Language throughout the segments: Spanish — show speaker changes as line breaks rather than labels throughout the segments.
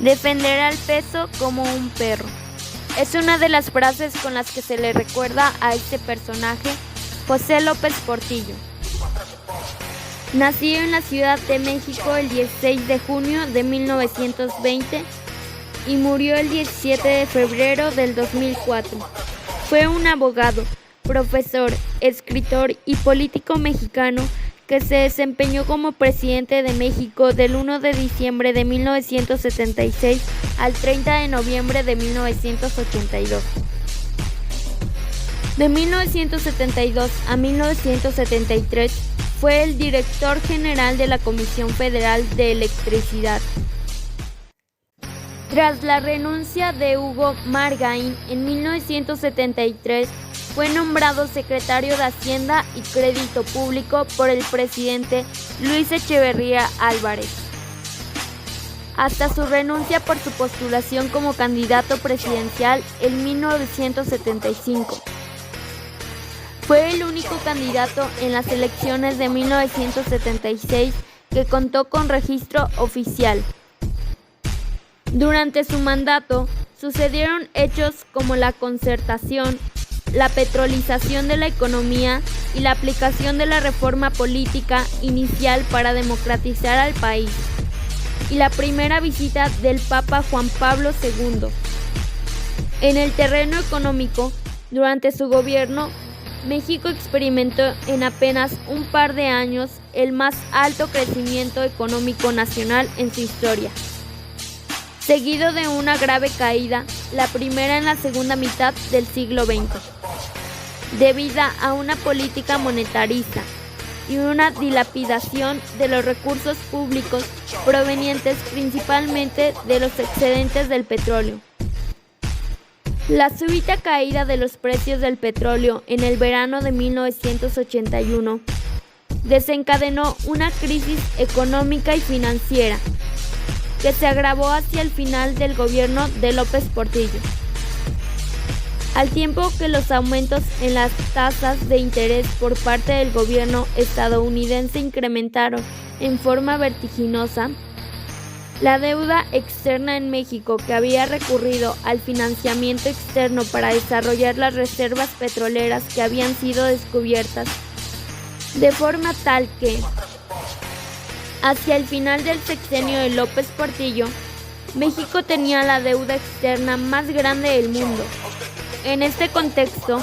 Defender al peso como un perro. Es una de las frases con las que se le recuerda a este personaje, José López Portillo. Nació en la Ciudad de México el 16 de junio de 1920 y murió el 17 de febrero del 2004. Fue un abogado, profesor, escritor y político mexicano que se desempeñó como presidente de México del 1 de diciembre de 1976 al 30 de noviembre de 1982. De 1972 a 1973 fue el director general de la Comisión Federal de Electricidad. Tras la renuncia de Hugo Margain en 1973, fue nombrado secretario de Hacienda y Crédito Público por el presidente Luis Echeverría Álvarez, hasta su renuncia por su postulación como candidato presidencial en 1975. Fue el único candidato en las elecciones de 1976 que contó con registro oficial. Durante su mandato, sucedieron hechos como la concertación, la petrolización de la economía y la aplicación de la reforma política inicial para democratizar al país, y la primera visita del Papa Juan Pablo II. En el terreno económico, durante su gobierno, México experimentó en apenas un par de años el más alto crecimiento económico nacional en su historia, seguido de una grave caída, la primera en la segunda mitad del siglo XX, debida a una política monetarista y una dilapidación de los recursos públicos provenientes principalmente de los excedentes del petróleo. La súbita caída de los precios del petróleo en el verano de 1981 desencadenó una crisis económica y financiera que se agravó hacia el final del gobierno de López Portillo, al tiempo que los aumentos en las tasas de interés por parte del gobierno estadounidense incrementaron en forma vertiginosa la deuda externa en México, que había recurrido al financiamiento externo para desarrollar las reservas petroleras que habían sido descubiertas, de forma tal que, hacia el final del sexenio de López Portillo, México tenía la deuda externa más grande del mundo. En este contexto,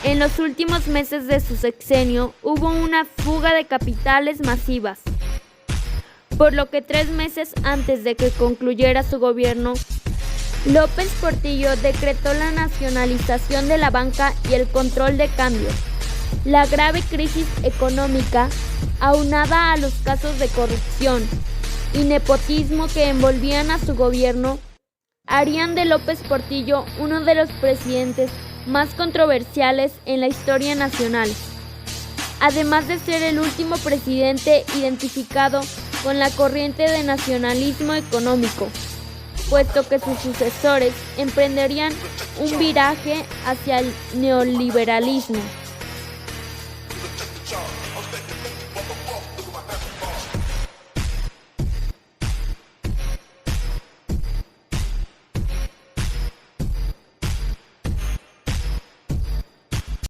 en los últimos meses de su sexenio hubo una fuga de capitales masivas, por lo que 3 meses antes de que concluyera su gobierno, López Portillo decretó la nacionalización de la banca y el control de cambios. La grave crisis económica, aunada a los casos de corrupción y nepotismo que envolvían a su gobierno, harían de López Portillo uno de los presidentes más controversiales en la historia nacional, además de ser el último presidente identificado con la corriente de nacionalismo económico, puesto que sus sucesores emprenderían un viraje hacia el neoliberalismo.